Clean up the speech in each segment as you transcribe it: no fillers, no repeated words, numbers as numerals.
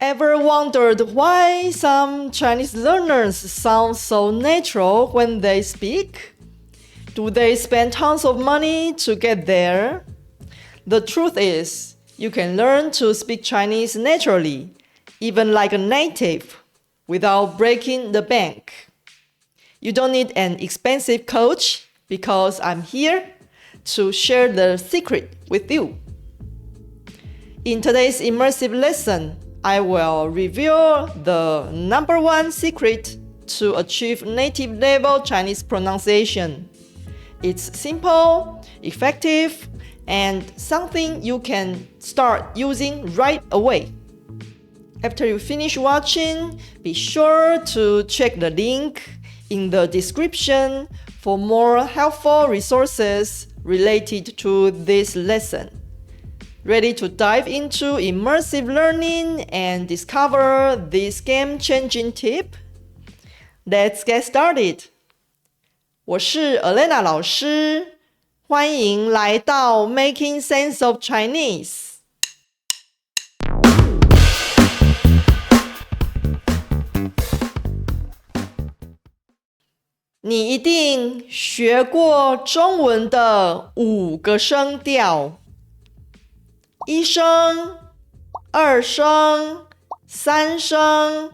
Ever wondered why some Chinese learners sound so natural when they speak? Do they spend tons of money to get there? The truth is, you can learn to speak Chinese naturally, even like a native, without breaking the bank. You don't need an expensive coach because I'm here to share the secret with you. In today's immersive lesson, I will reveal the number one secret to achieve native level Chinese pronunciation. It's simple, effective, and something you can start using right away. After you finish watching, be sure to check the link in the description for more helpful resources related to this lesson. Ready to dive into immersive learning and discover this game-changing tip? Let's get started. 我是 Elena 老师，欢迎来到 Making Sense of Chinese。你一定学过中文的5个声调。1声、2声、3声、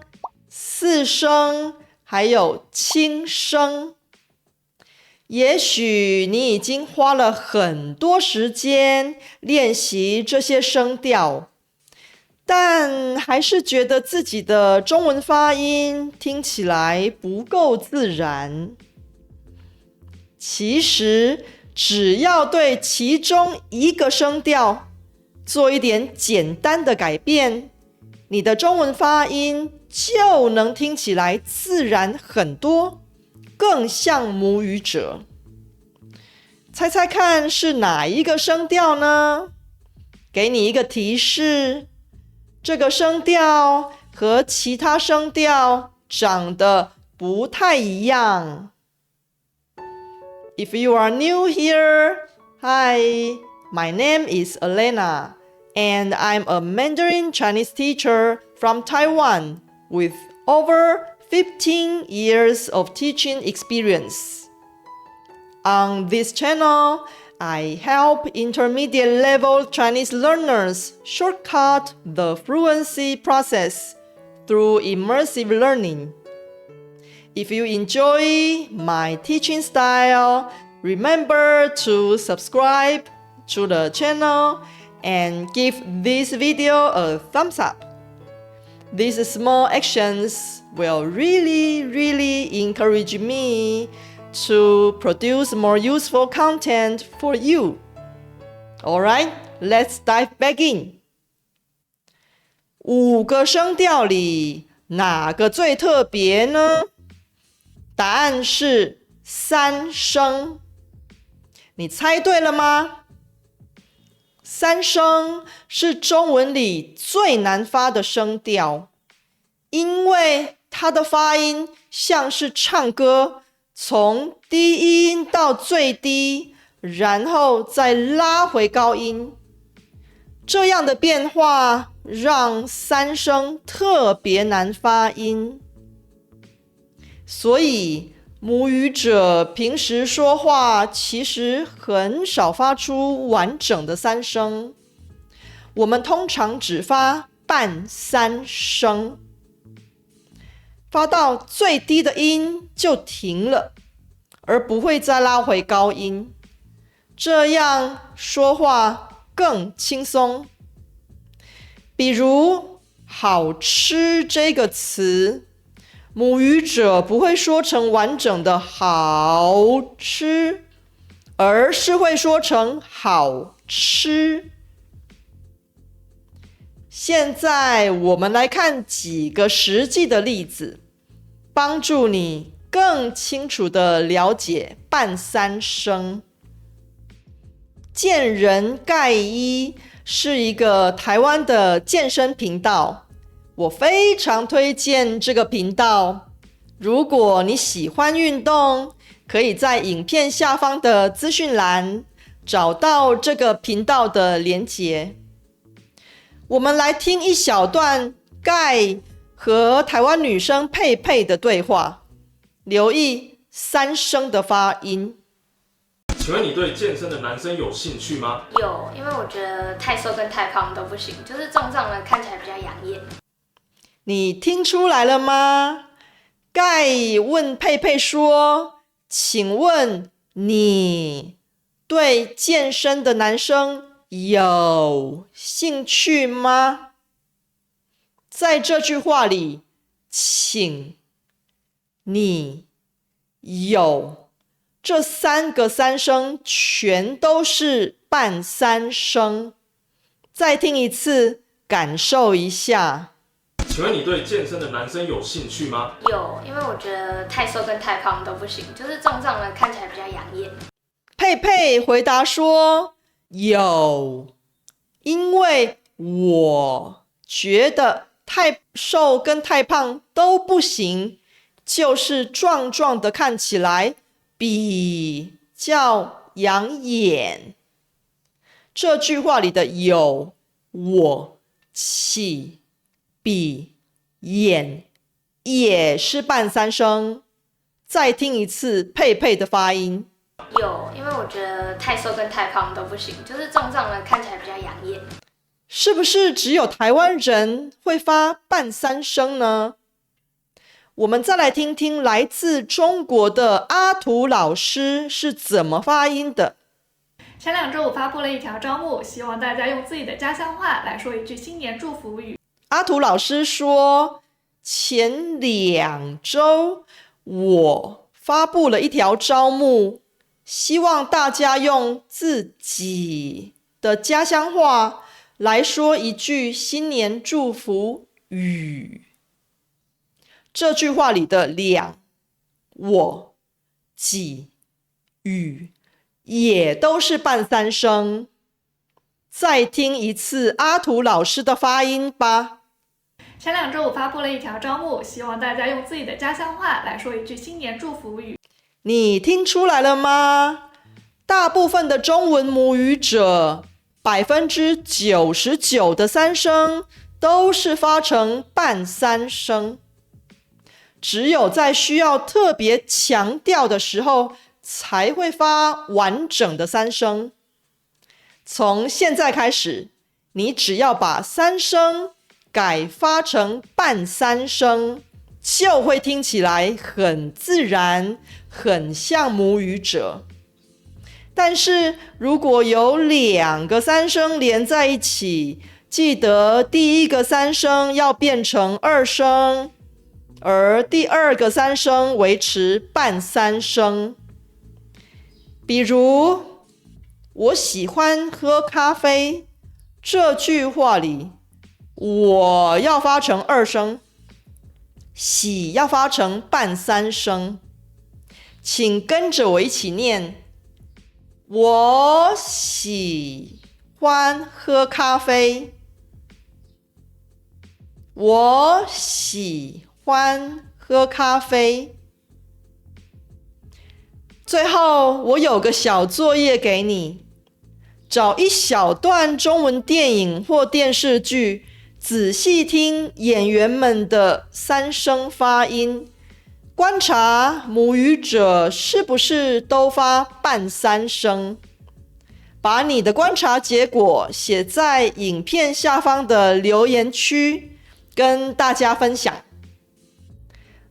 4声，还有轻声。也许你已经花了很多时间练习这些声调，但还是觉得自己的中文发音听起来不够自然。其实，只要对其中一个声调做一点简单的改变，你的中文发音就能听起来自然很多，更像母语者。猜猜看是哪一个声调呢？给你一个提示，这个声调和其他声调长得不太一样。If you are new here, hi, my name is Elena.And I'm a Mandarin Chinese teacher from Taiwan with over 15 years of teaching experience. On this channel, I help intermediate level Chinese learners shortcut the fluency process through immersive learning. If you enjoy my teaching style, remember to subscribe to the channel.And give this video a thumbs up. These small actions will really encourage me to produce more useful content for you. Alright, let's dive back in. 5个声调里，哪个最特别呢？答案是3声。你猜对了吗？3声是中文里最难发的声调，因为它的发音像是唱歌，从低音到最低，然后再拉回高音。这样的变化让3声特别难发音，所以母语者平时说话其实很少发出完整的3声，我们通常只发半3声，发到最低的音就停了，而不会再拉回高音，这样说话更轻松。比如好吃这个词，母语者不会说成完整的好吃，而是会说成好吃。现在我们来看几个实际的例子，帮助你更清楚地了解半3声。健人盖伊是一个台湾的健身频道，我非常推荐这个频道。如果你喜欢运动，可以在影片下方的资讯栏找到这个频道的连结。我们来听一小段盖和台湾女生佩佩的对话，留意三声的发音。请问你对健身的男生有兴趣吗？有，因为我觉得太瘦跟太胖都不行，就是壮壮的看起来比较养眼。你听出来了吗？盖问佩佩说：“请问你对健身的男生有兴趣吗？”在这句话里，请、你、有这三个三声全都是半三声。再听一次，感受一下。请问你对健身的男生有兴趣吗？有，因为我觉得太瘦跟太胖都不行，就是壮壮的看起来比较养眼。佩佩回答说：“有，因为我觉得太瘦跟太胖都不行，就是壮壮的看起来比较养眼。”这句话里的有、我、起、比、眼也是半三声。再听一次佩佩的发音。有，因为我觉得太瘦跟太胖都不行，就是壮壮的看起来比较养眼。是不是只有台湾人会发半三声呢？我们再来听听来自中国的阿图老师是怎么发音的。前2周我发布了一条招募，希望大家用自己的家乡话来说一句新年祝福语。阿图老师说，前2周我发布了一条招募，希望大家用自己的家乡话来说一句新年祝福语。这句话里的两、我、己、语也都是半三声。再听一次阿图老师的发音吧。前2周我发布了一条招募，希望大家用自己的家乡话来说一句新年祝福语。你听出来了吗？大部分的中文母语者，99%的三声都是发成半三声，只有在需要特别强调的时候，才会发完整的三声。从现在开始，你只要把三声改发成半三声，就会听起来很自然，很像母语者。但是如果有2个三声连在一起，记得第一个三声要变成2声，而第2个三声维持半三声。比如，我喜欢喝咖啡，这句话里，我要发成2声，喜要发成半三声。请跟着我一起念：我喜欢喝咖啡。我喜欢喝咖啡。最后，我有个小作业给你，找一小段中文电影或电视剧，仔细听演员们的三声发音，观察母语者是不是都发半三声。把你的观察结果写在影片下方的留言区，跟大家分享。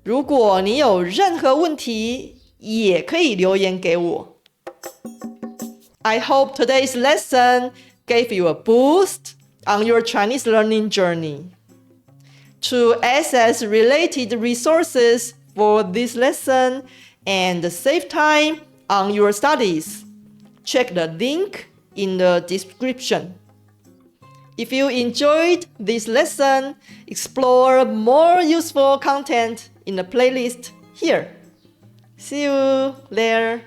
如果你有任何问题，也可以留言给我。I hope today's lesson gave you a boost on your Chinese learning journey. To access related resources for this lesson and save time on your studies, check the link in the description. If you enjoyed this lesson, explore more useful content in the playlist here. See you there.